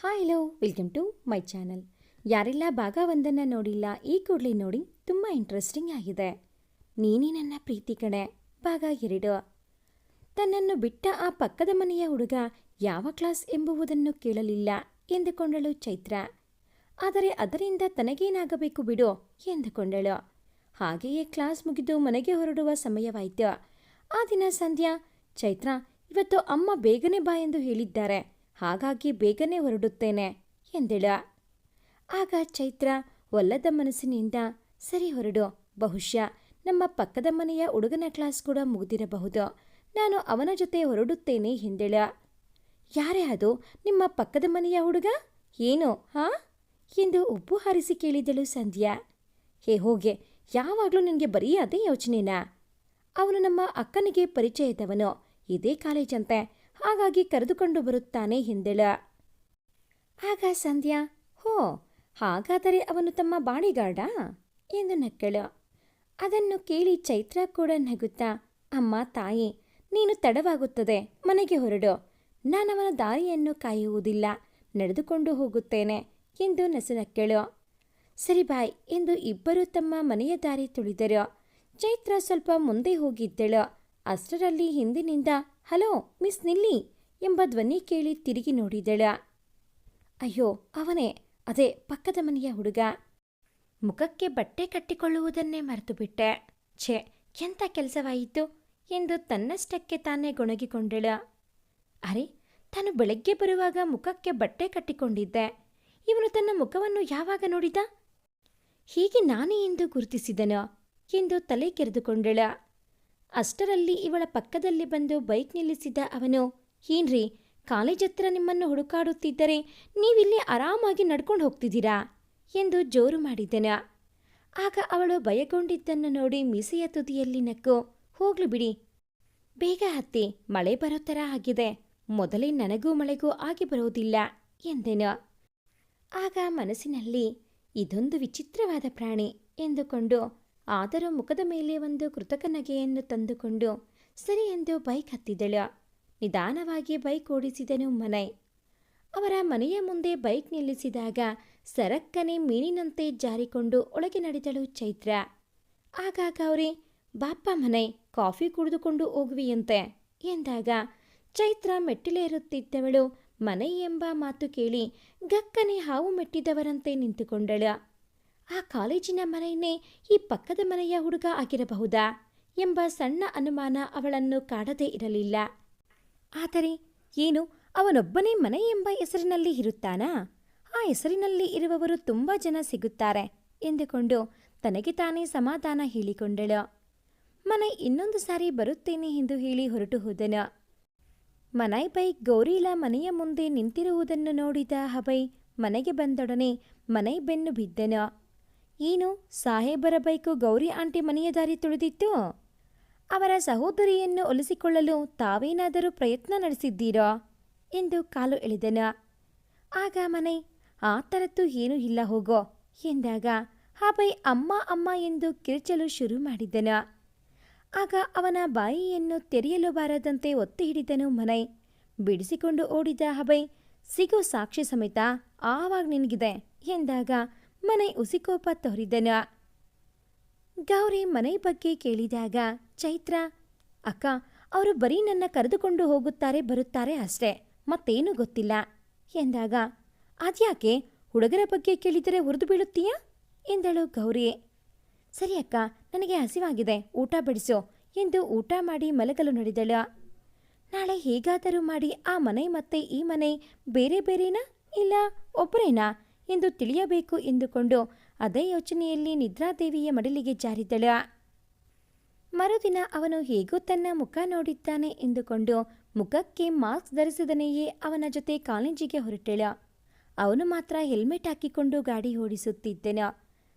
Hi hello welcome to my channel. ಯಾರೆಲ್ಲ ಭಾಗ ಒಂದನ್ನು ನೋಡಿಲ್ಲ ಈ ಕೂಡಲೇ ನೋಡಿ, ತುಂಬ ಇಂಟ್ರೆಸ್ಟಿಂಗ್ ಆಗಿದೆ. ನೀನೇ ನನ್ನ ಪ್ರೀತಿ ಕಣೆ ಭಾಗ 2. ತನ್ನನ್ನು ಬಿಟ್ಟ ಆ ಪಕ್ಕದ ಮನೆಯ ಹುಡುಗ ಯಾವ ಕ್ಲಾಸ್ ಎಂಬುವುದನ್ನು ಕೇಳಲಿಲ್ಲ ಎಂದುಕೊಂಡಳು ಚೈತ್ರ. ಆದರೆ ಅದರಿಂದ ತನಗೇನಾಗಬೇಕು ಬಿಡು ಎಂದುಕೊಂಡಳು. ಹಾಗೆಯೇ ಕ್ಲಾಸ್ ಮುಗಿದು ಮನೆಗೆ ಹೊರಡುವ ಸಮಯವಾಯಿತು. ಆ ದಿನ ಸಂಧ್ಯಾ, ಚೈತ್ರ ಇವತ್ತು ಅಮ್ಮ ಬೇಗನೆ ಬಾ ಎಂದು ಹೇಳಿದ್ದಾರೆ, ಹಾಗಾಗಿ ಬೇಗನೆ ಹೊರಡುತ್ತೇನೆ ಎಂದಳ. ಆಗ ಚೈತ್ರ ಒಲ್ಲದ ಮನಸ್ಸಿನಿಂದ, ಸರಿ ಹೊರಡು, ಬಹುಶಃ ನಮ್ಮ ಪಕ್ಕದ ಮನೆಯ ಹುಡುಗನ ಕ್ಲಾಸ್ ಕೂಡ ಮುಗಿದಿರಬಹುದು, ನಾನು ಅವನ ಜೊತೆ ಹೊರಡುತ್ತೇನೆ ಎಂದಳ. ಯಾರೇ ಅದು ನಿಮ್ಮ ಪಕ್ಕದ ಮನೆಯ ಹುಡುಗ? ಏನು ಹಾ ಎಂದು ಉಪ್ಪು ಹಾರಿಸಿ ಕೇಳಿದಳು ಸಂಧ್ಯಾ. ಹೇ ಹೋಗೆ, ಯಾವಾಗಲೂ ನನಗೆ ಬರೀ ಅದೇ ಯೋಚನೆನಾ? ಅವನು ನಮ್ಮ ಅಕ್ಕನಿಗೆ ಪರಿಚಯದವನು, ಇದೇ ಕಾಲೇಜಂತೆ, ಹಾಗಾಗಿ ಕರೆದುಕೊಂಡು ಬರುತ್ತಾನೆ ಎಂದಳ. ಆಗ ಸಂಧ್ಯಾ, ಹೋ ಹಾಗಾದರೆ ಅವನು ತಮ್ಮ ಬಾಡಿಗಾರ್ಡಾ ಎಂದು ನಕ್ಕಳು. ಅದನ್ನು ಕೇಳಿ ಚೈತ್ರ ಕೂಡ ನಗುತ್ತಾ, ಅಮ್ಮ ತಾಯಿ, ನೀನು ತಡವಾಗುತ್ತದೆ, ಮನೆಗೆ ಹೊರಡು, ನಾನವನ ದಾರಿಯನ್ನು ಕಾಯುವುದಿಲ್ಲ, ನಡೆದುಕೊಂಡು ಹೋಗುತ್ತೇನೆ ಎಂದು ನಸುನಕ್ಕಳು. ಸರಿ ಬಾಯ್ ಎಂದು ಇಬ್ಬರು ತಮ್ಮ ಮನೆಯ ದಾರಿ ತುಳಿದರು. ಚೈತ್ರ ಸ್ವಲ್ಪ ಮುಂದೆ ಹೋಗಿದ್ದಳು. ಅಷ್ಟರಲ್ಲಿ ಹಿಂದಿನಿಂದ ಹಲೋ ಮಿಸ್ ನಿಲ್ಲಿ ಎಂಬ ಧ್ವನಿ ಕೇಳಿ ತಿರುಗಿ ನೋಡಿದಳ. ಅಯ್ಯೋ ಅವನೇ, ಅದೇ ಪಕ್ಕದ ಮನೆಯ ಹುಡುಗ. ಮುಖಕ್ಕೆ ಬಟ್ಟೆ ಕಟ್ಟಿಕೊಳ್ಳುವುದನ್ನೇ ಮರೆತುಬಿಟ್ಟೆ. ಛೇ, ಎಂಥ ಕೆಲಸವಾಯಿತು ಎಂದು ತನ್ನಷ್ಟಕ್ಕೆ ತಾನೇ ಗೊಣಗಿಕೊಂಡಳ. ಅರೆ, ತಾನು ಬೆಳಗ್ಗೆ ಬರುವಾಗ ಮುಖಕ್ಕೆ ಬಟ್ಟೆ ಕಟ್ಟಿಕೊಂಡಿದ್ದೆ, ಇವನು ತನ್ನ ಮುಖವನ್ನು ಯಾವಾಗ ನೋಡಿದ? ಹೀಗೆ ನಾನೇ ಎಂದು ಗುರುತಿಸಿದನು ಎಂದು ತಲೆ ಕೆರೆದುಕೊಂಡಳ. ಅಷ್ಟರಲ್ಲಿ ಇವಳ ಪಕ್ಕದಲ್ಲಿ ಬಂದು ಬೈಕ್ ನಿಲ್ಲಿಸಿದ ಅವನು, ಏನ್ರಿ ಕಾಲೇಜ್ ಹತ್ರ ನಿಮ್ಮನ್ನು ಹುಡುಕಾಡುತ್ತಿದ್ದರೆ ನೀವಿಲ್ಲಿ ಆರಾಮಾಗಿ ನಡ್ಕೊಂಡು ಹೋಗ್ತಿದ್ದೀರಾ ಎಂದು ಜೋರು ಮಾಡಿದನ. ಆಗ ಅವಳು ಭಯಗೊಂಡಿದ್ದನ್ನು ನೋಡಿ ಮೀಸೆಯ ತುದಿಯಲ್ಲಿ ನಕ್ಕು, ಹೋಗ್ಲಿ ಬಿಡಿ, ಬೇಗ ಹತ್ತಿ, ಮಳೆ ಬರೋ ಥರ ಆಗಿದೆ, ಮೊದಲೇ ನನಗೂ ಮಳೆಗೂ ಆಗಿ ಬರೋದಿಲ್ಲ ಎಂದೆನು. ಆಗ ಮನಸ್ಸಿನಲ್ಲಿ ಇದೊಂದು ವಿಚಿತ್ರವಾದ ಪ್ರಾಣಿ ಎಂದುಕೊಂಡು, ಆದರೂ ಮುಖದ ಮೇಲೆ ಒಂದು ಕೃತಕ ನಗೆಯನ್ನು ತಂದುಕೊಂಡು ಸರಿ ಎಂದು ಬೈಕ್ ಹತ್ತಿದಳು. ನಿಧಾನವಾಗಿ ಬೈಕ್ ಓಡಿಸಿದನು ಮನೈ. ಅವರ ಮನೆಯ ಮುಂದೆ ಬೈಕ್ ನಿಲ್ಲಿಸಿದಾಗ ಸರಕ್ಕನೆ ಮೀನಿನಂತೆ ಜಾರಿಕೊಂಡು ಒಳಗೆ ನಡೆದಳು ಚೈತ್ರ. ಆಗ ಗೌರಿ, ಬಾಪ್ಪ ಮನೈ, ಕಾಫಿ ಕುಡಿದುಕೊಂಡು ಹೋಗುವಿಯಂತೆ ಎಂದಾಗ ಚೈತ್ರ ಮೆಟ್ಟಿಲೇರುತ್ತಿದ್ದವಳು ಮನೈ ಎಂಬ ಮಾತು ಕೇಳಿ ಗಕ್ಕನೆ ಹಾವು ಮೆಟ್ಟಿದವರಂತೆ ನಿಂತುಕೊಂಡಳು. ಆ ಕಾಲೇಜಿನ ಮನೆಯೇ ಈ ಪಕ್ಕದ ಮನೆಯ ಹುಡುಗ ಆಗಿರಬಹುದಾ ಎಂಬ ಸಣ್ಣ ಅನುಮಾನ ಅವಳನ್ನು ಕಾಡದೇ ಇರಲಿಲ್ಲ. ಆದರೆ ಏನು, ಅವನೊಬ್ಬನೇ ಮನೆ ಎಂಬ ಹೆಸರಿನಲ್ಲಿ ಇರುತ್ತಾನಾ? ಆ ಹೆಸರಿನಲ್ಲಿ ಇರುವವರು ತುಂಬ ಜನ ಸಿಗುತ್ತಾರೆ ಎಂದುಕೊಂಡು ತನಗೆ ತಾನೇ ಸಮಾಧಾನ ಹೇಳಿಕೊಂಡಳು. ಮನೆ ಇನ್ನೊಂದು ಸಾರಿ ಬರುತ್ತೇನೆ ಎಂದು ಹೇಳಿ ಹೊರಟು ಹೋದನು. ಮನೈ ಬೈಕ್ ಗೌರಿಲ ಮನೆಯ ಮುಂದೆ ನಿಂತಿರುವುದನ್ನು ನೋಡಿದ ಅಭಯ್ ಮನೆಗೆ ಬಂದೊಡನೆ ಮನೈ ಬೆನ್ನು ಬಿದ್ದನು. ಏನು, ಸಾಹೇಬರ ಬೈಕು ಗೌರಿ ಆಂಟಿ ಮನೆಯ ದಾರಿ ತುಳಿದಿತ್ತು? ಅವರ ಸಹೋದರಿಯನ್ನು ಒಲಿಸಿಕೊಳ್ಳಲು ತಾವೇನಾದರೂ ಪ್ರಯತ್ನ ನಡೆಸಿದ್ದೀರೋ ಎಂದು ಕಾಲು ಎಳೆದನು. ಆಗ ಮನೈ, ಆ ಥರದ್ದು ಏನೂ ಇಲ್ಲ ಹೋಗೋ ಎಂದಾಗ ಅಭಯ್ ಅಮ್ಮ ಅಮ್ಮ ಎಂದು ಕಿರುಚಲು ಶುರು ಮಾಡಿದನು. ಆಗ ಅವನ ಬಾಯಿಯನ್ನು ತೆರೆಯಲು ಬಾರದಂತೆ ಒತ್ತಿ ಹಿಡಿದನು ಮನೈ. ಬಿಡಿಸಿಕೊಂಡು ಓಡಿದ ಅಭಯ್, ಸಿಗೋ ಸಾಕ್ಷಿ ಸಮೇತ ಆವಾಗ ನಿನಗಿದೆ ಎಂದಾಗ ಮನೈ ಉಸಿಕೋಪ ತೋರಿದನು. ಗೌರಿ ಮನೈ ಬಗ್ಗೆ ಕೇಳಿದಾಗ ಚೈತ್ರ, ಅಕ್ಕ, ಅವರು ಬರೀ ನನ್ನ ಕರೆದುಕೊಂಡು ಹೋಗುತ್ತಾರೆ ಬರುತ್ತಾರೆ ಅಷ್ಟೇ, ಮತ್ತೇನೂ ಗೊತ್ತಿಲ್ಲ ಎಂದಾಗ, ಅದ್ಯಾಕೆ ಹುಡುಗರ ಬಗ್ಗೆ ಕೇಳಿದರೆ ಉರಿದು ಬೀಳುತ್ತೀಯಾ ಎಂದಳು ಗೌರಿ. ಸರಿ ಅಕ್ಕ, ನನಗೆ ಹಸಿವಾಗಿದೆ, ಊಟ ಬಿಡಿಸು ಎಂದು ಊಟ ಮಾಡಿ ಮಲಗಲು ನಡೆದಳು. ನಾಳೆ ಹೇಗಾದರೂ ಮಾಡಿ ಆ ಮನೆ ಮತ್ತೆ ಈ ಮನೆ ಬೇರೆ ಬೇರೆನಾ ಇಲ್ಲ ಒಬ್ಬರೇನಾ ಎಂದು ತಿಳಿಯಬೇಕು ಎಂದುಕೊಂಡು ಅದೇ ಯೋಚನೆಯಲ್ಲಿ ನಿದ್ರಾದೇವಿಯ ಮಡಿಲಿಗೆ ಜಾರಿದಳ. ಮರುದಿನ ಅವನು ಹೇಗೋ ತನ್ನ ಮುಖ ನೋಡಿದ್ದಾನೆ ಎಂದುಕೊಂಡು ಮುಖಕ್ಕೆ ಮಾಸ್ಕ್ ಧರಿಸಿದನೆಯೇ ಅವನ ಜೊತೆ ಕಾಲೇಜಿಗೆ ಹೊರಟಳು. ಅವನು ಮಾತ್ರ ಹೆಲ್ಮೆಟ್ ಹಾಕಿಕೊಂಡು ಗಾಡಿ ಓಡಿಸುತ್ತಿದ್ದನು.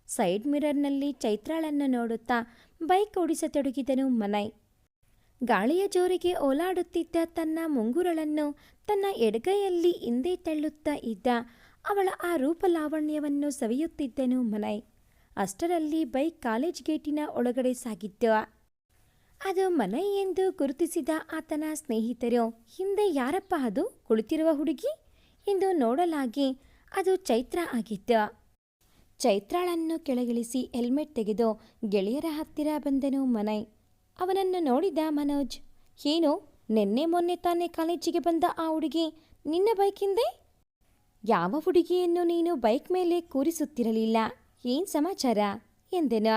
ಸೈಡ್ ಮಿರರ್ನಲ್ಲಿ ಚೈತ್ರಾಳನ್ನು ನೋಡುತ್ತಾ ಬೈಕ್ ಓಡಿಸತೊಡಗಿದನು ಮನೈ. ಗಾಳಿಯ ಜೋರಿಗೆ ಓಲಾಡುತ್ತಿದ್ದ ತನ್ನ ಮುಂಗುರಳನ್ನು ತನ್ನ ಎಡಗೈಯಲ್ಲಿ ಹಿಂದೆ ತಳ್ಳುತ್ತಾ ಇದ್ದ ಅವಳ ಆ ರೂಪಲಾವಣ್ಯವನ್ನು ಸವಿಯುತ್ತಿದ್ದನು ಮನೈ. ಅಷ್ಟರಲ್ಲಿ ಬೈಕ್ ಕಾಲೇಜ್ ಗೇಟಿನ ಒಳಗಡೆ ಸಾಗಿತ್ತು. ಅದು ಮನೈ ಎಂದು ಗುರುತಿಸಿದ ಆತನ ಸ್ನೇಹಿತರು, ಹಿಂದೆ ಯಾರಪ್ಪ ಅದು ಕುಳಿತಿರುವ ಹುಡುಗಿ ಎಂದು ನೋಡಲಾಗಿ ಅದು ಚೈತ್ರ ಆಗಿತ್ತು. ಚೈತ್ರಾಳನ್ನು ಕೆಳಗಿಳಿಸಿ ಹೆಲ್ಮೆಟ್ ತೆಗೆದು ಗೆಳೆಯರ ಹತ್ತಿರ ಬಂದನು ಮನಯ್. ಅವನನ್ನು ನೋಡಿದ ಮನೋಜ್, ಏನು ನಿನ್ನೆ ಮೊನ್ನೆ ತಾನೇ ಕಾಲೇಜಿಗೆ ಬಂದ ಆ ಹುಡುಗಿ ನಿನ್ನ ಬೈಕ್ ಹಿಂದೆ? ಯಾವ ಹುಡುಗಿಯನ್ನು ನೀನು ಬೈಕ್ ಮೇಲೆ ಕೂರಿಸುತ್ತಿರಲಿಲ್ಲ, ಏನ್ ಸಮಾಚಾರ ಎಂದೆನು.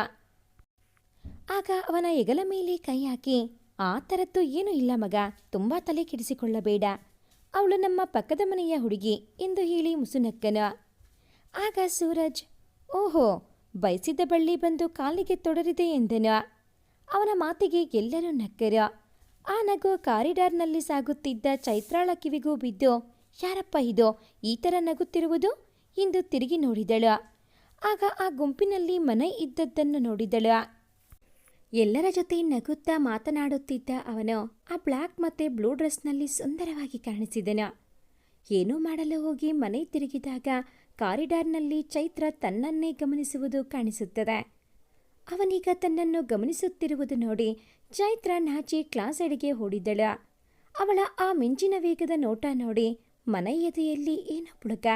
ಆಗ ಅವನ ಹೆಗಲ ಮೇಲೆ ಕೈ ಹಾಕಿ, ಆ ಥರದ್ದು ಏನೂ ಇಲ್ಲ ಮಗ, ತುಂಬ ತಲೆ ಕೆಡಿಸಿಕೊಳ್ಳಬೇಡ, ಅವಳು ನಮ್ಮ ಪಕ್ಕದ ಮನೆಯ ಹುಡುಗಿ ಎಂದು ಹೇಳಿ ಮುಸುನಕ್ಕನು. ಆಗ ಸೂರಜ್, ಓಹೋ, ಬಯಸಿದ್ದ ಬಳ್ಳಿ ಬಂದು ಕಾಲಿಗೆ ತೊಡರಿದೆ ಎಂದನು. ಅವನ ಮಾತಿಗೆ ಎಲ್ಲರೂ ನಕ್ಕರು. ಆ ನಗು ಕಾರಿಡಾರ್ನಲ್ಲಿ ಸಾಗುತ್ತಿದ್ದ ಚೈತ್ರಾಳ ಕಿವಿಗೂ ಬಿದ್ದು, ಯಾರಪ್ಪ ಇದು ಈ ಥರ ನಗುತ್ತಿರುವುದು ಎಂದು ತಿರುಗಿ ನೋಡಿದಳು. ಆಗ ಆ ಗುಂಪಿನಲ್ಲಿ ಮನಯ್ ಇದ್ದದ್ದನ್ನು ನೋಡಿದಳು. ಎಲ್ಲರ ಜೊತೆ ನಗುತ್ತಾ ಮಾತನಾಡುತ್ತಿದ್ದ ಅವನು ಆ ಬ್ಲ್ಯಾಕ್ ಮತ್ತೆ ಬ್ಲೂ ಡ್ರೆಸ್ನಲ್ಲಿ ಸುಂದರವಾಗಿ ಕಾಣಿಸಿದನು. ಏನೂ ಮಾಡಲು ಹೋಗಿ ಮನೆ ತಿರುಗಿದಾಗ ಕಾರಿಡಾರ್ನಲ್ಲಿ ಚೈತ್ರ ತನ್ನನ್ನೇ ಗಮನಿಸುವುದು ಕಾಣಿಸುತ್ತದೆ. ಅವನೀಗ ತನ್ನನ್ನು ಗಮನಿಸುತ್ತಿರುವುದು ನೋಡಿ ಚೈತ್ರ ನಾಚಿ ಕ್ಲಾಸ್ ಎಡೆಗೆ ಓಡಿದಳು. ಅವಳ ಆ ಮಿಂಚಿನ ವೇಗದ ನೋಟ ನೋಡಿ ಮನೆ ಎದೆಯಲ್ಲಿ ಏನೋ ಪುಳಕ.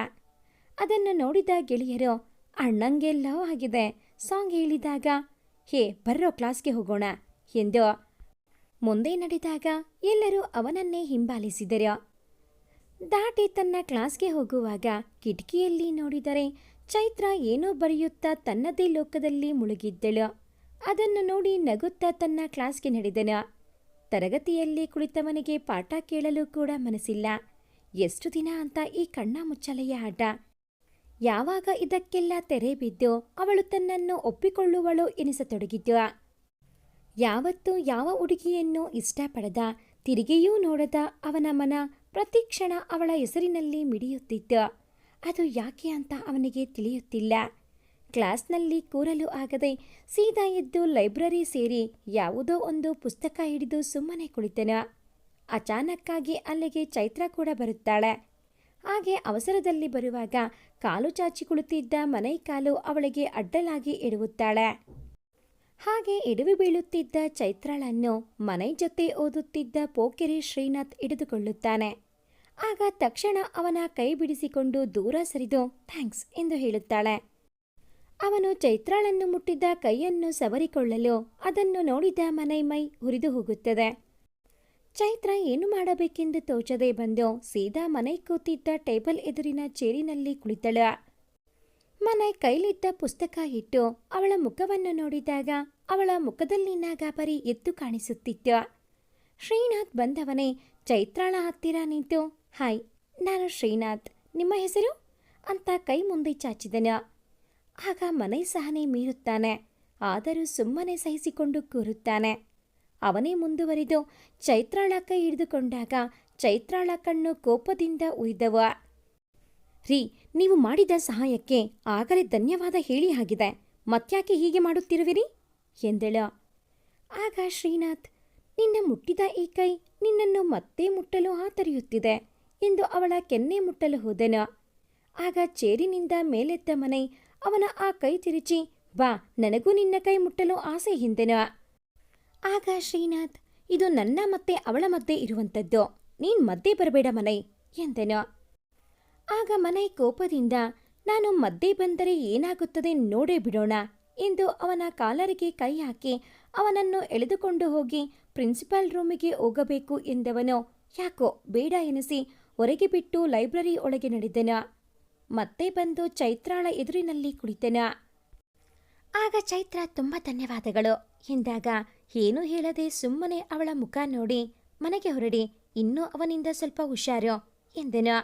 ಅದನ್ನು ನೋಡಿದ ಗೆಳೆಯರು, ಅಣ್ಣಂಗೆ ಲವ್ ಆಗಿದೆ ಸಾಂಗ್ ಹೇಳಿದಾಗ, ಹೇ ಬರ್ರೋ ಕ್ಲಾಸ್ಗೆ ಹೋಗೋಣ ಎಂದು ಮುಂದೆ ನಡೆದಾಗ ಎಲ್ಲರೂ ಅವನನ್ನೇ ಹಿಂಬಾಲಿಸಿದರು. ದಾಟಿ ತನ್ನ ಕ್ಲಾಸ್ಗೆ ಹೋಗುವಾಗ ಕಿಟಕಿಯಲ್ಲಿ ನೋಡಿದರೆ ಚೈತ್ರ ಏನೋ ಬರೆಯುತ್ತಾ ತನ್ನದೇ ಲೋಕದಲ್ಲಿ ಮುಳುಗಿದ್ದಳು. ಅದನ್ನು ನೋಡಿ ನಗುತ್ತಾ ತನ್ನ ಕ್ಲಾಸ್ಗೆ ನಡೆದನು. ತರಗತಿಯಲ್ಲಿ ಕುಳಿತವನಿಗೆ ಪಾಠ ಕೇಳಲು ಕೂಡ ಮನಸ್ಸಿಲ್ಲ. ಎಷ್ಟು ದಿನ ಅಂತ ಈ ಕಣ್ಣ ಮುಚ್ಚಲೆಯ ಆಟ. ಯಾವಾಗ ಇದಕ್ಕೆಲ್ಲ ತೆರೆ ಬಿದ್ದು ಅವಳು ತನ್ನನ್ನು ಒಪ್ಪಿಕೊಳ್ಳುವಳು ಎನಿಸತೊಡಗಿತು. ಯಾವತ್ತೂ ಯಾವ ಹುಡುಗಿಯನ್ನು ಇಷ್ಟಪಡದ, ತಿರುಗಿಯೂ ನೋಡದ ಅವನ ಮನ ಪ್ರತಿ ಕ್ಷಣ ಅವಳ ಹೆಸರಿನಲ್ಲಿ ಮಿಡಿಯುತ್ತಿತ್ತು. ಅದು ಯಾಕೆ ಅಂತ ಅವನಿಗೆ ತಿಳಿಯುತ್ತಿಲ್ಲ. ಕ್ಲಾಸ್ನಲ್ಲಿ ಕೂರಲು ಆಗದೆ ಸೀದಾ ಎದ್ದು ಲೈಬ್ರರಿ ಸೇರಿ ಯಾವುದೋ ಒಂದು ಪುಸ್ತಕ ಹಿಡಿದು ಸುಮ್ಮನೆ ಕುಳಿತನು. ಅಚಾನಕ್ಕಾಗಿ ಅಲ್ಲಿಗೆ ಚೈತ್ರ ಕೂಡ ಬರುತ್ತಾಳೆ. ಹಾಗೆ ಅವಸರದಲ್ಲಿ ಬರುವಾಗ ಕಾಲು ಚಾಚಿ ಕುಳಿತಿದ್ದ ಮನೈ ಕಾಲು ಅವಳಿಗೆ ಅಡ್ಡಲಾಗಿ ಎಡುವುತ್ತಾಳೆ. ಹಾಗೆ ಎಡವಿ ಬೀಳುತ್ತಿದ್ದ ಚೈತ್ರಾಳನ್ನು ಮನೈ ಜೊತೆ ಓದುತ್ತಿದ್ದ ಪೋಕೆರೆ ಶ್ರೀನಾಥ್ ಹಿಡಿದುಕೊಳ್ಳುತ್ತಾನೆ. ಆಗ ತಕ್ಷಣ ಅವನ ಕೈ ಬಿಡಿಸಿಕೊಂಡು ದೂರ ಸರಿದು ಥ್ಯಾಂಕ್ಸ್ ಎಂದು ಹೇಳುತ್ತಾಳೆ. ಅವನು ಚೈತ್ರಾಳನ್ನು ಮುಟ್ಟಿದ್ದ ಕೈಯನ್ನು ಸವರಿಕೊಳ್ಳಲು ಅದನ್ನು ನೋಡಿದ ಮನೈ ಮೈ ಹುರಿದು ಹೋಗುತ್ತದೆ. ಚೈತ್ರ ಏನು ಮಾಡಬೇಕೆಂದು ತೋಚದೆ ಬಂದು ಸೀದಾ ಮನೈ ಕೂತಿದ್ದ ಟೇಬಲ್ ಎದುರಿನ ಚೇರಿನಲ್ಲಿ ಕುಳಿತಳು. ಮನೈ ಕೈಲಿದ್ದ ಪುಸ್ತಕ ಇಟ್ಟು ಅವಳ ಮುಖವನ್ನು ನೋಡಿದಾಗ ಅವಳ ಮುಖದಲ್ಲಿನ ಗಾಬರಿ ಎದ್ದು ಕಾಣಿಸುತ್ತಿತ್ತು. ಶ್ರೀನಾಥ್ ಬಂದವನೇ ಚೈತ್ರಾಳ ಹತ್ತಿರ ನಿಂತು, ಹಾಯ್, ನಾನು ಶ್ರೀನಾಥ್, ನಿಮ್ಮ ಹೆಸರು ಅಂತ ಕೈ ಮುಂದೆ ಚಾಚಿದನು. ಆಗ ಮನೈ ಸಹನೆ ಮೀರುತ್ತಾನೆ. ಆದರೂ ಸುಮ್ಮನೆ ಸಹಿಸಿಕೊಂಡು ಕೂರುತ್ತಾನೆ. ಅವನೇ ಮುಂದುವರಿದು ಚೈತ್ರಾಳ ಕೈ ಹಿಡಿದುಕೊಂಡಾಗ ಚೈತ್ರಾಳ ಕಣ್ಣು ಕೋಪದಿಂದ ಉರಿದವು. ರೀ, ನೀವು ಮಾಡಿದ ಸಹಾಯಕ್ಕೆ ಆಗಲೇ ಧನ್ಯವಾದ ಹೇಳಿ ಆಗಿದೆ, ಮತ್ಯಾಕೆ ಹೀಗೆ ಮಾಡುತ್ತಿರುವಿರಿ ಎಂದಳು. ಆಗ ಶ್ರೀನಾಥ್, ನಿನ್ನ ಮುಟ್ಟಿದ ಈ ಕೈ ನಿನ್ನನ್ನು ಮತ್ತೆ ಮುಟ್ಟಲು ಹಾತರಿಯುತ್ತಿದೆ ಎಂದು ಅವಳ ಕೆನ್ನೆ ಮುಟ್ಟಲು ಹೋದನು. ಆಗ ಚೇರಿನಿಂದ ಮೇಲೆದ್ದ ಮನೈ ಅವನ ಆ ಕೈ ತಿರುಚಿ, ಬಾ, ನನಗೂ ನಿನ್ನ ಕೈ ಮುಟ್ಟಲು ಆಸೆ ಎಂದನು. ಆಗ ಶ್ರೀನಾಥ್, ಇದು ನನ್ನ ಮತ್ತೆ ಅವಳ ಮಧ್ಯೆ ಇರುವಂಥದ್ದು, ನೀನ್ ಮಧ್ಯೆ ಬರಬೇಡ ಮನೈ ಎಂದನು. ಆಗ ಮನೈ ಕೋಪದಿಂದ, ನಾನು ಮಧ್ಯೆ ಬಂದರೆ ಏನಾಗುತ್ತದೆ ನೋಡೇ ಬಿಡೋಣ ಎಂದು ಅವನ ಕಾಲರಿಗೆ ಕೈ ಹಾಕಿ ಅವನನ್ನು ಎಳೆದುಕೊಂಡು ಹೋಗಿ ಪ್ರಿನ್ಸಿಪಾಲ್ ರೂಮಿಗೆ ಹೋಗಬೇಕು ಎಂದವನು ಯಾಕೋ ಬೇಡ ಎನಿಸಿ ಹೊರಗೆ ಬಿಟ್ಟು ಲೈಬ್ರರಿ ಒಳಗೆ ನಡೆದನು. ಮತ್ತೆ ಬಂದು ಚೈತ್ರಾಳ ಎದುರಿನಲ್ಲಿ ಕುಳಿತನ. ಆಗ ಚೈತ್ರ ತುಂಬ ಧನ್ಯವಾದಗಳು ಎಂದಾಗ ಏನೂ ಹೇಳದೆ ಸುಮ್ಮನೆ ಅವಳ ಮುಖ ನೋಡಿ ಮನೆಗೆ ಹೊರಡಿ, ಇನ್ನೂ ಅವನಿಂದ ಸ್ವಲ್ಪ ಹುಷಾರು ಎಂದನು.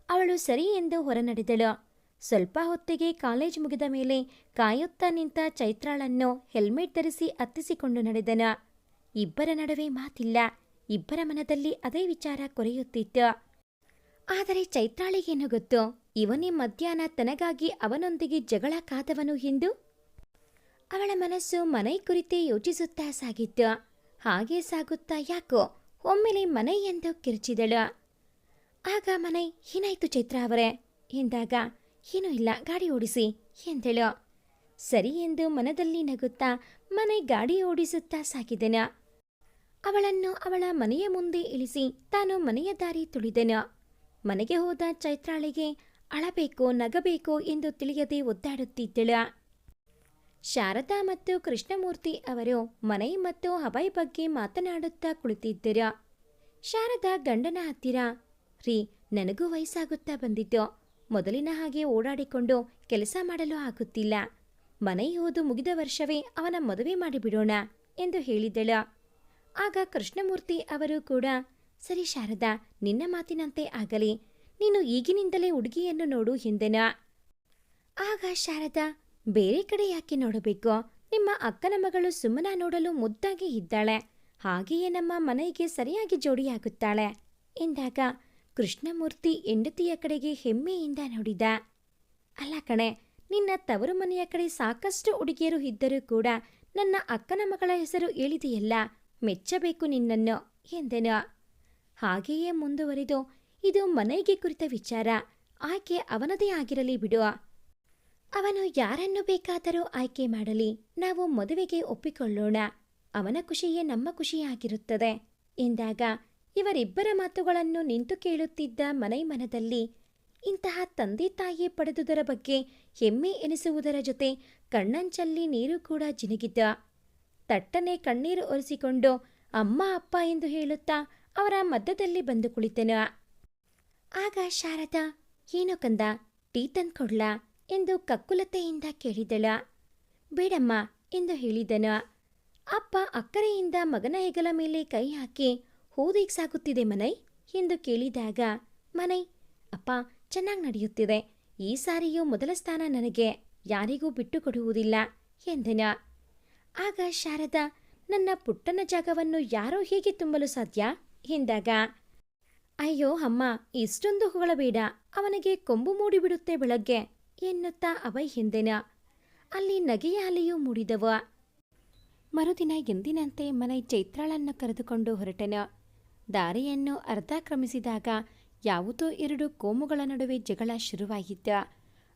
ಅವಳು ಸರಿ ಎಂದು ಹೊರ ನಡೆದಳು. ಸ್ವಲ್ಪ ಹೊತ್ತಿಗೆ ಕಾಲೇಜ್ ಮುಗಿದ ಮೇಲೆ ಕಾಯುತ್ತಾ ನಿಂತ ಚೈತ್ರಾಳನ್ನು ಹೆಲ್ಮೆಟ್ ಧರಿಸಿ ಹತ್ತಿಸಿಕೊಂಡು ನಡೆದನ. ಇಬ್ಬರ ನಡುವೆ ಮಾತಿಲ್ಲ. ಇಬ್ಬರ ಮನದಲ್ಲಿ ಅದೇ ವಿಚಾರ ಕೊರೆಯುತ್ತಿತ್ತು. ಆದರೆ ಚೈತ್ರಾಳಿಗೇನು ಗೊತ್ತು, ಇವನೇ ಮಧ್ಯಾಹ್ನ ತನಗಾಗಿ ಅವನೊಂದಿಗೆ ಜಗಳ ಕಾದವನು ಎಂದು. ಅವಳ ಮನಸ್ಸು ಮನೆ ಕುರಿತೇ ಯೋಚಿಸುತ್ತಾ ಸಾಗಿತ್ತು. ಹಾಗೆ ಸಾಗುತ್ತಾ ಯಾಕೋ ಒಮ್ಮೆಲೆ ಮನೆ ಎಂದು ಕಿರುಚಿದಳು. ಆಗ ಮನೆ, ಏನಾಯ್ತು ಚೈತ್ರ ಅವರೇ ಎಂದಾಗ, ಏನೂ ಇಲ್ಲ, ಗಾಡಿ ಓಡಿಸಿ ಎಂದಳು. ಸರಿ ಎಂದು ಮನದಲ್ಲಿ ನಗುತ್ತಾ ಮನೆ ಗಾಡಿ ಓಡಿಸುತ್ತಾ ಸಾಗಿದನು. ಅವಳನ್ನು ಅವಳ ಮನೆಯ ಮುಂದೆ ಇಳಿಸಿ ತಾನು ಮನೆಯ ದಾರಿ ತುಳಿದನು. ಮನೆಗೆ ಹೋದ ಚೈತ್ರಾಳಿಗೆ ಅಳಬೇಕೋ ನಗಬೇಕೋ ಎಂದು ತಿಳಿಯದೆ ಒದ್ದಾಡುತ್ತಿದ್ದಳು. ಶಾರದಾ ಮತ್ತು ಕೃಷ್ಣಮೂರ್ತಿ ಅವರು ಮನೆ ಮತ್ತು ಹಬಾಯ್ ಬಗ್ಗೆ ಮಾತನಾಡುತ್ತಾ ಕುಳಿತಿದ್ದರು. ಶಾರದಾ ಗಂಡನ ಹತ್ತಿರ, ರೀ, ನನಗೂ ವಯಸ್ಸಾಗುತ್ತಾ ಬಂದಿತ್ತು. ಮೊದಲಿನ ಹಾಗೆ ಓಡಾಡಿಕೊಂಡು ಕೆಲಸ ಮಾಡಲು ಆಗುತ್ತಿಲ್ಲ. ಮನೆ ಓದು ಮುಗಿದ ವರ್ಷವೇ ಅವನ ಮದುವೆ ಮಾಡಿಬಿಡೋಣ ಎಂದು ಹೇಳಿದಳು. ಆಗ ಕೃಷ್ಣಮೂರ್ತಿ ಅವರು ಕೂಡ, ಸರಿ ಶಾರದಾ, ನಿನ್ನ ಮಾತಿನಂತೆ ಆಗಲಿ. ನೀನು ಈಗಿನಿಂದಲೇ ಹುಡುಗಿಯನ್ನು ನೋಡು ಎಂದೆನ. ಆಗ ಶಾರದಾ, ಬೇರೆ ಕಡೆ ಯಾಕೆ ನೋಡಬೇಕು? ನಿಮ್ಮ ಅಕ್ಕನ ಮಗಳು ಸುಮ್ಮನ ನೋಡಲು ಮುದ್ದಾಗಿ ಇದ್ದಾಳೆ. ಹಾಗೆಯೇ ನಮ್ಮ ಮನೆಗೆ ಸರಿಯಾಗಿ ಜೋಡಿಯಾಗುತ್ತಾಳೆ ಎಂದಾಗ ಕೃಷ್ಣಮೂರ್ತಿ ಹೆಂಡತಿಯ ಕಡೆಗೆ ಹೆಮ್ಮೆಯಿಂದ ನೋಡಿದ. ಅಲ್ಲ ಕಣೆ, ನಿನ್ನ ತವರು ಮನೆಯ ಕಡೆ ಸಾಕಷ್ಟು ಹುಡುಗಿಯರು ಇದ್ದರೂ ಕೂಡ ನನ್ನ ಅಕ್ಕನ ಮಗಳ ಹೆಸರು ಹೇಳಿದೆಯಲ್ಲ, ಮೆಚ್ಚಬೇಕು ನಿನ್ನನ್ನು ಎಂದೆನು. ಹಾಗೆಯೇ ಮುಂದುವರಿದು, ಇದು ಮನೆಗೆ ಕುರಿತ ವಿಚಾರ, ಆಯ್ಕೆ ಅವನದೇ ಆಗಿರಲಿ ಬಿಡು. ಅವನು ಯಾರನ್ನು ಬೇಕಾದರೂ ಆಯ್ಕೆ ಮಾಡಲಿ, ನಾವು ಮದುವೆಗೆ ಒಪ್ಪಿಕೊಳ್ಳೋಣ. ಅವನ ಖುಷಿಯೇ ನಮ್ಮ ಖುಷಿಯಾಗಿರುತ್ತದೆ ಎಂದಾಗ ಇವರಿಬ್ಬರ ಮಾತುಗಳನ್ನು ನಿಂತು ಕೇಳುತ್ತಿದ್ದ ಮನದಲ್ಲಿ ಇಂತಹ ತಂದೆ ತಾಯಿ ಪಡೆದುದರ ಬಗ್ಗೆ ಹೆಮ್ಮೆ ಎನಿಸುವುದರ ಜೊತೆ ಕಣ್ಣಂಚಲ್ಲಿ ನೀರು ಕೂಡ ಜಿನುಗಿದ್ದ. ತಟ್ಟನೆ ಕಣ್ಣೀರು ಒರೆಸಿಕೊಂಡು ಅಮ್ಮ ಅಪ್ಪ ಎಂದು ಹೇಳುತ್ತಾ ಅವರ ಮಧ್ಯದಲ್ಲಿ ಬಂದು ಕುಳಿತನು. ಆಗ ಶಾರದಾ, ಏನೋ ಕಂದ, ಟೀ ತಂದ್ಕೊಡ್ಲಾ ಎಂದು ಕಕ್ಕುಲತೆಯಿಂದ ಕೇಳಿದಳ. ಬೇಡಮ್ಮ ಎಂದು ಹೇಳಿದನು. ಅಪ್ಪ ಅಕ್ಕರೆಯಿಂದ ಮಗನ ಹೆಗಲ ಮೇಲೆ ಕೈ ಹಾಕಿ, ಹೋದೀಗ್ ಸಾಗುತ್ತಿದೆ ಮನೈ ಎಂದು ಕೇಳಿದಾಗ, ಮನೈ, ಅಪ್ಪ ಚೆನ್ನಾಗಿ ನಡೆಯುತ್ತಿದೆ. ಈ ಸಾರಿಯೂ ಮೊದಲ ಸ್ಥಾನ ನನಗೆ, ಯಾರಿಗೂ ಬಿಟ್ಟು ಕೊಡುವುದಿಲ್ಲ ಎಂದೆನು. ಆಗ ಶಾರದಾ, ನನ್ನ ಪುಟ್ಟನ ಜಾಗವನ್ನು ಯಾರೋ ಹೇಗೆ ತುಂಬಲು ಸಾಧ್ಯ ಎಂದಾಗ, ಅಯ್ಯೋ ಅಮ್ಮ, ಇಷ್ಟೊಂದು ಹೊಗಳಬೇಡ, ಅವನಿಗೆ ಕೊಂಬು ಮೂಡಿಬಿಡುತ್ತೆ ಬೆಳಗ್ಗೆ ಎನ್ನುತ್ತಾ ಅಭಯ್ ಎಂದೆನ. ಅಲ್ಲಿ ನಗೆಯ ಅಲೆಯೂ ಮೂಡಿದವು. ಮರುದಿನ ಎಂದಿನಂತೆ ಮನೈ ಚೈತ್ರಾಳನ್ನು ಕರೆದುಕೊಂಡು ಹೊರಟನು. ದಾರಿಯನ್ನು ಅರ್ಧ ಕ್ರಮಿಸಿದಾಗ ಯಾವುದೋ ಎರಡು ಕೋಮುಗಳ ನಡುವೆ ಜಗಳ ಶುರುವಾಯಿತು.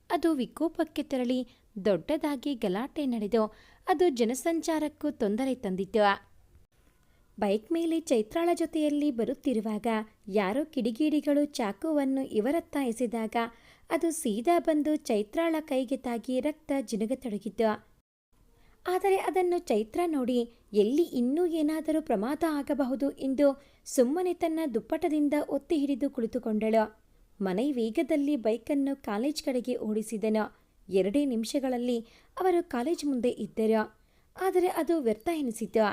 ಅದು ವಿಕೋಪಕ್ಕೆ ತೆರಳಿ ದೊಡ್ಡದಾಗಿ ಗಲಾಟೆ ನಡೆದು ಅದು ಜನಸಂಚಾರಕ್ಕೂ ತೊಂದರೆ ತಂದಿತು. ಬೈಕ್ ಮೇಲೆ ಚೈತ್ರಾಳ ಜೊತೆಯಲ್ಲಿ ಬರುತ್ತಿರುವಾಗ ಯಾರೋ ಕಿಡಿಗೇಡಿಗಳು ಚಾಕುವನ್ನು ಇವರತ್ತ ಎಸೆದಾಗ ಅದು ಸೀದಾ ಬಂದು ಚೈತ್ರಾಳ ಕೈಗೆ ತಾಗಿ ರಕ್ತ ಜಿನುಗತೊಡಗಿತು. ಆದರೆ ಅದನ್ನು ಚೈತ್ರ ನೋಡಿ ಎಲ್ಲಿ ಇನ್ನೂ ಏನಾದರೂ ಪ್ರಮಾದ ಆಗಬಹುದು ಎಂದು ಸುಮ್ಮನೆ ತನ್ನ ದುಪ್ಪಟದಿಂದ ಒತ್ತಿ ಹಿಡಿದು ಕುಳಿತುಕೊಂಡಳು. ಮನೆ ವೇಗದಲ್ಲಿ ಬೈಕನ್ನು ಕಾಲೇಜ್ ಕಡೆಗೆ ಓಡಿಸಿದನು. 2 ನಿಮಿಷಗಳಲ್ಲಿ ಅವರು ಕಾಲೇಜ್ ಮುಂದೆ ಇದ್ದರು. ಆದರೆ ಅದು ವ್ಯರ್ಥ ಎನಿಸಿತು.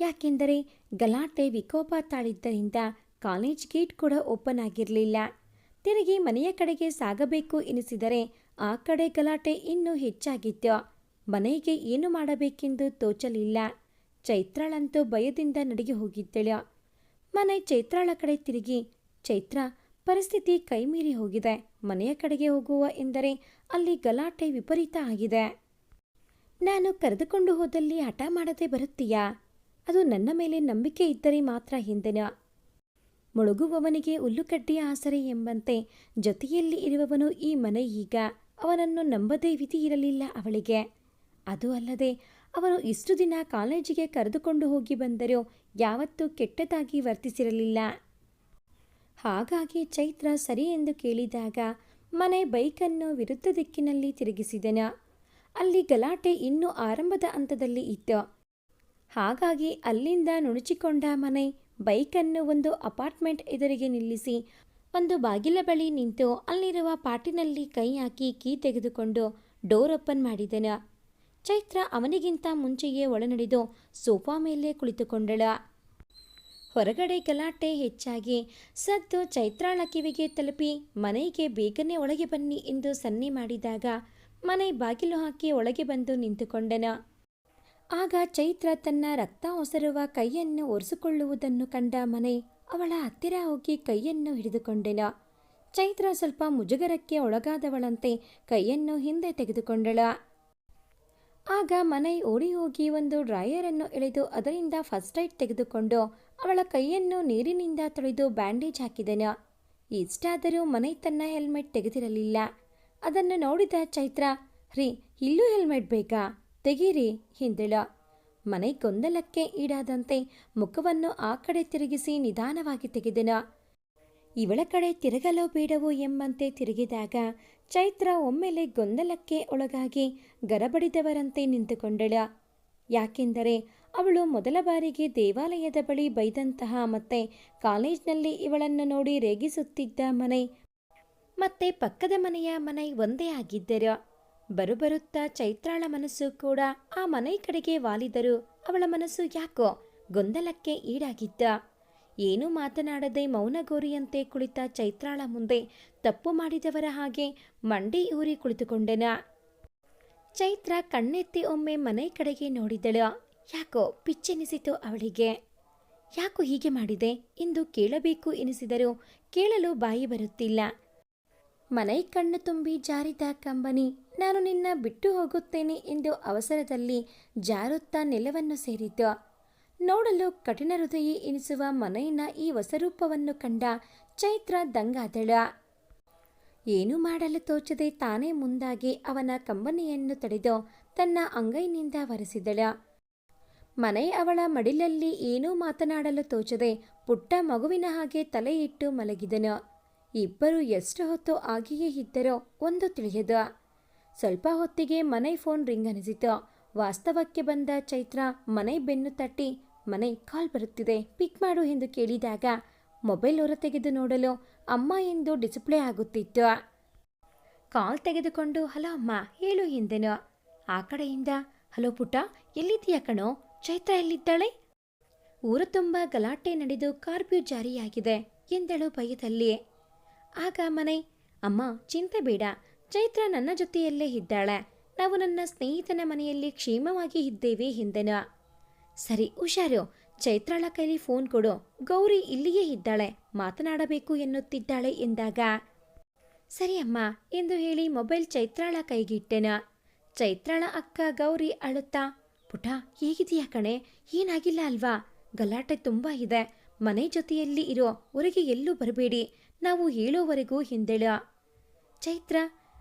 ಯಾಕೆಂದರೆ ಗಲಾಟೆ ವಿಕೋಪ ತಾಳಿದ್ದರಿಂದ ಕಾಲೇಜ್ ಗೇಟ್ ಕೂಡ ಓಪನ್ ಆಗಿರಲಿಲ್ಲ. ತಿರುಗಿ ಮನೆಯ ಕಡೆಗೆ ಸಾಗಬೇಕು ಎನಿಸಿದರೆ ಆ ಕಡೆ ಗಲಾಟೆ ಇನ್ನೂ ಹೆಚ್ಚಾಗಿತ್ತು. ಮನೆಗೆ ಏನು ಮಾಡಬೇಕೆಂದು ತೋಚಲಿಲ್ಲ. ಚೈತ್ರಾಳಂತೂ ಭಯದಿಂದ ನಡಿಗೆ ಹೋಗಿದ್ದಳು. ಮನೆ ಚೈತ್ರಾಳ ಕಡೆ ತಿರುಗಿ, ಚೈತ್ರ, ಪರಿಸ್ಥಿತಿ ಕೈಮೀರಿ ಹೋಗಿದೆ. ಮನೆಯ ಕಡೆಗೆ ಹೋಗುವ ಎಂದರೆ ಅಲ್ಲಿ ಗಲಾಟೆ ವಿಪರೀತ ಆಗಿದೆ. ನಾನು ಕರೆದುಕೊಂಡು ಹೋದಲ್ಲಿ ಹಠ ಮಾಡದೆ ಬರುತ್ತೀಯಾ? ಅದು ನನ್ನ ಮೇಲೆ ನಂಬಿಕೆ ಇದ್ದರೆ ಮಾತ್ರ ಎಂದೆನು. ಮುಳುಗುವವನಿಗೆ ಹುಲ್ಲುಕಡ್ಡಿಯ ಆಸರೆ ಎಂಬಂತೆ ಜೊತೆಯಲ್ಲಿ ಇರುವವನು ಈ ಮನೆ. ಈಗ ಅವನನ್ನು ನಂಬದೇ ವಿಧಿ ಇರಲಿಲ್ಲ ಅವಳಿಗೆ. ಅದು ಅಲ್ಲದೆ ಅವನು ಇಷ್ಟು ದಿನ ಕಾಲೇಜಿಗೆ ಕರೆದುಕೊಂಡು ಹೋಗಿ ಬಂದರೂ ಯಾವತ್ತೂ ಕೆಟ್ಟದಾಗಿ ವರ್ತಿಸಿರಲಿಲ್ಲ. ಹಾಗಾಗಿ ಚೈತ್ರ ಸರಿ ಎಂದು ಕೇಳಿದಾಗ ಮನೆ ಬೈಕನ್ನು ವಿರುದ್ಧ ದಿಕ್ಕಿನಲ್ಲಿ ತಿರುಗಿಸಿದನು. ಅಲ್ಲಿ ಗಲಾಟೆ ಇನ್ನೂ ಆರಂಭದ ಹಂತದಲ್ಲಿ ಇತ್ತು. ಹಾಗಾಗಿ ಅಲ್ಲಿಂದ ನುಣುಚಿಕೊಂಡ ಮನೆ ಬೈಕನ್ನು ಒಂದು ಅಪಾರ್ಟ್ಮೆಂಟ್ ಎದುರಿಗೆ ನಿಲ್ಲಿಸಿ ಒಂದು ಬಾಗಿಲ ಬಳಿ ನಿಂತು ಅಲ್ಲಿರುವ ಪಾಟಿನಲ್ಲಿ ಕೈ ಹಾಕಿ ಕೀ ತೆಗೆದುಕೊಂಡು ಡೋರ್ ಓಪನ್ ಮಾಡಿದನು. ಚೈತ್ರ ಅವನಿಗಿಂತ ಮುಂಚೆಯೇ ಒಳನಡೆದು ಸೋಫಾ ಮೇಲೆ ಕುಳಿತುಕೊಂಡಳು. ಹೊರಗಡೆ ಗಲಾಟೆ ಹೆಚ್ಚಾಗಿ ಸದ್ದು ಚೈತ್ರಾಳ ಕಿವಿಗೆ ತಲುಪಿ ಮನೆಗೆ ಬೇಗನೆ ಒಳಗೆ ಬನ್ನಿ ಎಂದು ಸನ್ನೆ ಮಾಡಿದಾಗ ಮನೆ ಬಾಗಿಲು ಹಾಕಿ ಒಳಗೆ ಬಂದು ನಿಂತುಕೊಂಡನು. ಆಗ ಚೈತ್ರ ತನ್ನ ರಕ್ತ ಒಸರುವ ಕೈಯನ್ನು ಒರೆಸಿಕೊಳ್ಳುವುದನ್ನು ಕಂಡ ಮನೆ ಅವಳ ಹತ್ತಿರ ಹೋಗಿ ಕೈಯನ್ನು ಹಿಡಿದುಕೊಂಡೆನು. ಚೈತ್ರ ಸ್ವಲ್ಪ ಮುಜುಗರಕ್ಕೆ ಒಳಗಾದವಳಂತೆ ಕೈಯನ್ನು ಹಿಂದೆ ತೆಗೆದುಕೊಂಡಳು. ಆಗ ಮನೆ ಓಡಿ ಹೋಗಿ ಒಂದು ಡ್ರಾಯರನ್ನು ಎಳೆದು ಅದರಿಂದ ಫಸ್ಟ್ ಏಡ್ ತೆಗೆದುಕೊಂಡು ಅವಳ ಕೈಯನ್ನು ನೀರಿನಿಂದ ತೊಳೆದು ಬ್ಯಾಂಡೇಜ್ ಹಾಕಿದನು. ಇಷ್ಟಾದರೂ ಮನೆ ತನ್ನ ಹೆಲ್ಮೆಟ್ ತೆಗೆದಿರಲಿಲ್ಲ. ಅದನ್ನು ನೋಡಿದ ಚೈತ್ರ, ರೀ, ಇಲ್ಲೂ ಹೆಲ್ಮೆಟ್ ಬೇಕಾ? ತೆಗೀರಿ ಎಂದಳು. ಮನೆ ಗೊಂದಲಕ್ಕೆ ಈಡಾದಂತೆ ಮುಖವನ್ನು ಆ ಕಡೆ ತಿರುಗಿಸಿ ನಿಧಾನವಾಗಿ ತೆಗೆದನು. ಇವಳ ಕಡೆ ತಿರುಗಲೋ ಬೇಡವೋ ಎಂಬಂತೆ ತಿರುಗಿದಾಗ ಚೈತ್ರ ಒಮ್ಮೆಲೆ ಗೊಂದಲಕ್ಕೆ ಒಳಗಾಗಿ ಗರಬಡಿದವರಂತೆ ನಿಂತುಕೊಂಡಳ. ಯಾಕೆಂದರೆ ಅವಳು ಮೊದಲ ಬಾರಿಗೆ ದೇವಾಲಯದ ಬಳಿ ಬೈದಂತಹ ಮತ್ತೆ ಕಾಲೇಜ್ನಲ್ಲಿ ಇವಳನ್ನು ನೋಡಿ ರೇಗಿಸುತ್ತಿದ್ದ ಮನೆ ಮತ್ತೆ ಪಕ್ಕದ ಮನೆಯ ಮನೆ ಒಂದೇ ಆಗಿದ್ದರು. ಬರುಬರುತ್ತಾ ಚೈತ್ರಾಳ ಮನಸ್ಸು ಕೂಡ ಆ ಮನೆ ಕಡೆಗೆ ವಾಲಿದರೂ ಅವಳ ಮನಸ್ಸು ಯಾಕೋ ಗೊಂದಲಕ್ಕೆ ಈಡಾಗಿದ್ದ. ಏನೂ ಮಾತನಾಡದೆ ಮೌನಗೋರಿಯಂತೆ ಕುಳಿತ ಚೈತ್ರಾಳ ಮುಂದೆ ತಪ್ಪು ಮಾಡಿದವರ ಹಾಗೆ ಮಂಡಿ ಊರಿ ಕುಳಿತುಕೊಂಡೆನ. ಚೈತ್ರ ಕಣ್ಣೆತ್ತಿ ಒಮ್ಮೆ ಮನೆ ಕಡೆಗೆ ನೋಡಿದಳು. ಯಾಕೋ ಪಿಚ್ಚೆನಿಸಿತು ಅವಳಿಗೆ. ಯಾಕೋ ಹೀಗೆ ಮಾಡಿದೆ ಎಂದು ಕೇಳಬೇಕು ಎನಿಸಿದರೂ ಕೇಳಲು ಬಾಯಿ ಬರುತ್ತಿಲ್ಲ. ಮನೆ ಕಣ್ಣು ತುಂಬಿ ಜಾರಿದ ಕಂಬನಿ ನಾನು ನಿನ್ನ ಬಿಟ್ಟು ಹೋಗುತ್ತೇನೆ ಎಂದು ಅವಸರದಲ್ಲಿ ಜಾರುತ್ತಾ ನೆಲವನ್ನು ಸೇರಿತು. ನೋಡಲು ಕಠಿಣ ಹೃದಯಿ ಎನಿಸುವ ಮನೆಯ ಈ ಹೊಸರೂಪವನ್ನು ಕಂಡ ಚೈತ್ರ ದಂಗಾದಳ. ಏನೂ ಮಾಡಲು ತೋಚದೆ ತಾನೇ ಮುಂದಾಗಿ ಅವನ ಕಂಬನಿಯನ್ನು ತಡೆದು ತನ್ನ ಅಂಗೈನಿಂದ ಒರೆಸಿದಳ. ಮನೆ ಅವಳ ಮಡಿಲಲ್ಲಿ ಏನೂ ಮಾತನಾಡಲು ತೋಚದೆ ಪುಟ್ಟ ಮಗುವಿನ ಹಾಗೆ ತಲೆ ಇಟ್ಟು ಮಲಗಿದನು. ಇಬ್ಬರು ಎಷ್ಟು ಹೊತ್ತು ಆಗಿಯೇ ಇದ್ದರೋ ಒಂದು ತಿಳಿಯದು. ಸ್ವಲ್ಪ ಹೊತ್ತಿಗೆ ಮನೆ ಫೋನ್ ರಿಂಗ್ ಅನಿಸಿತು. ವಾಸ್ತವಕ್ಕೆ ಬಂದ ಚೈತ್ರ ಮನೆ ಬೆನ್ನು ತಟ್ಟಿ ಮನೆ ಕಾಲ್ ಬರುತ್ತಿದೆ ಪಿಕ್ ಮಾಡು ಎಂದು ಕೇಳಿದಾಗ ಮೊಬೈಲ್ ಹೊರ ತೆಗೆದು ನೋಡಲು ಅಮ್ಮ ಎಂದು ಡಿಸ್ಪ್ಲೇ ಆಗುತ್ತಿತ್ತು. ಕಾಲ್ ತೆಗೆದುಕೊಂಡು ಹಲೋ ಅಮ್ಮ ಹೇಳು ಎಂದೆನು. ಆ ಕಡೆಯಿಂದ ಹಲೋ ಪುಟ್ಟ ಎಲ್ಲಿದ್ದೀಯ ಕಣೋ, ಚೈತ್ರ ಎಲ್ಲಿದ್ದಾಳೆ? ಊರು ತುಂಬ ಗಲಾಟೆ ನಡೆದು ಕರ್ಫ್ಯೂ ಜಾರಿಯಾಗಿದೆ ಎಂದಳು ಭಯದಲ್ಲಿ. ಆಗ ಮನೆ ಅಮ್ಮ ಚಿಂತೆ ಬೇಡ, ಚೈತ್ರ ನನ್ನ ಜೊತೆಯಲ್ಲೇ ಇದ್ದಾಳೆ, ನಾವು ನನ್ನ ಸ್ನೇಹಿತನ ಮನೆಯಲ್ಲಿ ಕ್ಷೇಮವಾಗಿ ಇದ್ದೇವೆ ಎಂದೆನು. ಸರಿ ಹುಷಾರು, ಚೈತ್ರಾಳ ಕೈಲಿ ಫೋನ್ ಕೊಡು, ಗೌರಿ ಇಲ್ಲಿಯೇ ಇದ್ದಾಳೆ, ಮಾತನಾಡಬೇಕು ಎನ್ನುತ್ತಿದ್ದಾಳೆ ಎಂದಾಗ ಸರಿ ಅಮ್ಮ ಎಂದು ಹೇಳಿ ಮೊಬೈಲ್ ಚೈತ್ರಾಳ ಕೈಗಿಟ್ಟೆನ. ಚೈತ್ರಾಳ ಅಕ್ಕ ಗೌರಿ ಅಳುತ್ತಾ ಪುಟ ಹೇಗಿದೆಯಾ ಕಣೆ, ಏನಾಗಿಲ್ಲ ಅಲ್ವಾ, ಗಲಾಟೆ ತುಂಬ ಇದೆ, ಮನೆ ಜೊತೆಯಲ್ಲಿ ಇರೋ, ಹೊರಗೆ ಎಲ್ಲೂ ಬರಬೇಡಿ, ನಾವು ಹೇಳೋವರೆಗೂ ಹಿಂದೆಳ. ಚೈತ್ರ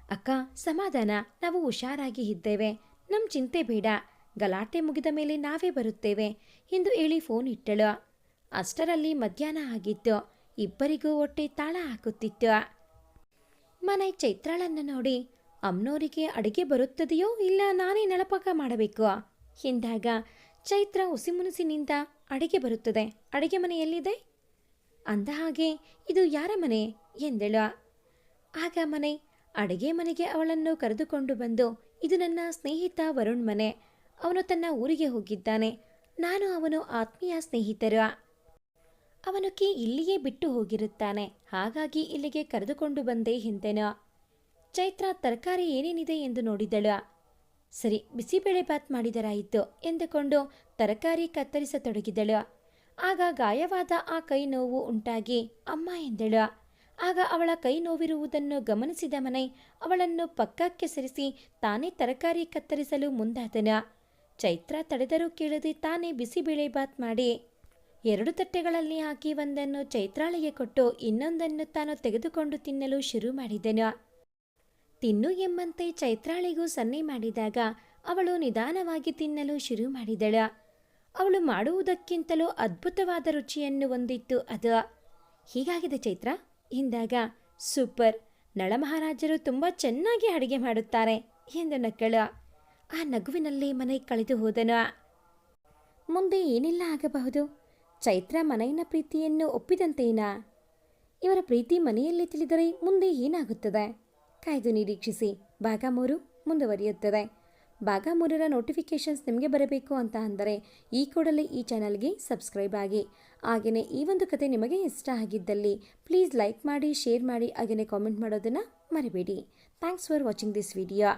ಅಕ್ಕ ಸಮಾಧಾನ, ನಾವು ಹುಷಾರಾಗಿ ಇದ್ದೇವೆ, ನಮ್ಮ ಚಿಂತೆ ಬೇಡ, ಗಲಾಟೆ ಮುಗಿದ ಮೇಲೆ ನಾವೇ ಬರುತ್ತೇವೆ ಎಂದು ಹೇಳಿ ಫೋನ್ ಇಟ್ಟಳು. ಅಷ್ಟರಲ್ಲಿ ಮಧ್ಯಾಹ್ನ ಆಗಿತ್ತು. ಇಬ್ಬರಿಗೂ ಹೊಟ್ಟೆ ತಾಳ ಹಾಕುತ್ತಿತ್ತು. ಮನೆ ಚೈತ್ರಾಳನ್ನು ನೋಡಿ ಅಮ್ಮನವರಿಗೆ ಅಡುಗೆ ಬರುತ್ತದೆಯೋ ಇಲ್ಲ ನಾನೇ ನಳಪಾಕ ಮಾಡಬೇಕು ಎಂದಾಗ ಚೈತ್ರ ಹುಸಿಮುನಿಸಿನಿಂದ ಅಡುಗೆ ಬರುತ್ತದೆ, ಅಡುಗೆ ಮನೆ ಎಲ್ಲಿದೆ ಅಂದ ಹಾಗೆ ಇದು ಯಾರ ಮನೆ ಎಂದಳು. ಆಗ ಮನೆ ಅಡುಗೆ ಮನೆಗೆ ಅವಳನ್ನು ಕರೆದುಕೊಂಡು ಬಂದು ಇದು ನನ್ನ ಸ್ನೇಹಿತ ವರುಣ್ ಮನೆ, ಅವನು ತನ್ನ ಊರಿಗೆ ಹೋಗಿದ್ದಾನೆ, ನಾನು ಅವನು ಆತ್ಮೀಯ ಸ್ನೇಹಿತರು, ಅವನಿಗೆ ಇಲ್ಲಿಯೇ ಬಿಟ್ಟು ಹೋಗಿರುತ್ತಾನೆ, ಹಾಗಾಗಿ ಇಲ್ಲಿಗೆ ಕರೆದುಕೊಂಡು ಬಂದೆ ಎಂದೆನು. ಚೈತ್ರ ತರಕಾರಿ ಏನೇನಿದೆ ಎಂದು ನೋಡಿದಳು. ಸರಿ ಬಿಸಿಬೇಳೆ ಬಾತ್ ಮಾಡಿದರಾಯಿತು ಎಂದುಕೊಂಡು ತರಕಾರಿ ಕತ್ತರಿಸತೊಡಗಿದಳು. ಆಗ ಗಾಯವಾದ ಆ ಕೈ ನೋವು ಉಂಟಾಗಿ ಅಮ್ಮ ಎಂದಳು. ಆಗ ಅವಳ ಕೈ ನೋವಿರುವುದನ್ನು ಗಮನಿಸಿದ ಮನೆ ಅವಳನ್ನು ಪಕ್ಕಕ್ಕೆ ಸರಿಸಿ ತಾನೇ ತರಕಾರಿ ಕತ್ತರಿಸಲು ಮುಂದಾದನ. ಚೈತ್ರ ತಡೆದರೂ ಕೇಳದೆ ತಾನೇ ಬಿಸಿಬೇಳೆ ಬಾತ್ ಮಾಡಿ 2 ತಟ್ಟೆಗಳಲ್ಲಿ ಹಾಕಿ ಒಂದನ್ನು ಚೈತ್ರಾಳಿಗೆ ಕೊಟ್ಟು ಇನ್ನೊಂದನ್ನು ತಾನು ತೆಗೆದುಕೊಂಡು ತಿನ್ನಲು ಶುರು ಮಾಡಿದನು. ತಿನ್ನು ಎಂಬಂತೆ ಚೈತ್ರಾಳಿಗೂ ಸನ್ನೆ ಮಾಡಿದಾಗ ಅವಳು ನಿಧಾನವಾಗಿ ತಿನ್ನಲು ಶುರು ಮಾಡಿದಳು. ಅವಳು ಮಾಡುವುದಕ್ಕಿಂತಲೂ ಅದ್ಭುತವಾದ ರುಚಿಯನ್ನು ಹೊಂದಿತ್ತು ಅದು. ಹೀಗಾಗಿದೆ ಚೈತ್ರ ಎಂದಾಗ ಸೂಪರ್, ನಳಮಹಾರಾಜರು ತುಂಬ ಚೆನ್ನಾಗಿ ಅಡುಗೆ ಮಾಡುತ್ತಾರೆ ಎಂದು ನಕ್ಕಳು. ಆ ನಗುವಿನಲ್ಲಿ ಮನೆ ಕಳೆದು ಹೋದನು. ಮುಂದೆ ಏನೆಲ್ಲ ಆಗಬಹುದು? ಚೈತ್ರ ಮನೆಯ ಪ್ರೀತಿಯನ್ನು ಒಪ್ಪಿದಂತೇನಾ? ಇವರ ಪ್ರೀತಿ ಮನೆಯಲ್ಲಿ ತಿಳಿದರೆ ಮುಂದೆ ಏನಾಗುತ್ತದೆ? ಕಾಯ್ದು ನಿರೀಕ್ಷಿಸಿ. ಭಾಗ 3 ಮುಂದುವರಿಯುತ್ತದೆ. ಭಾಗ 3ರ ನೋಟಿಫಿಕೇಷನ್ಸ್ ನಿಮಗೆ ಬರಬೇಕು ಅಂತ ಅಂದರೆ ಈ ಕೂಡಲೇ ಈ ಚಾನಲ್ಗೆ ಸಬ್ಸ್ಕ್ರೈಬ್ ಆಗಿ. ಹಾಗೆಯೇ ಈ ಒಂದು ಕತೆ ನಿಮಗೆ ಇಷ್ಟ ಆಗಿದ್ದಲ್ಲಿ ಪ್ಲೀಸ್ ಲೈಕ್ ಮಾಡಿ, ಶೇರ್ ಮಾಡಿ, ಹಾಗೆಯೇ ಕಾಮೆಂಟ್ ಮಾಡೋದನ್ನು ಮರಿಬೇಡಿ. Thanks for watching this video.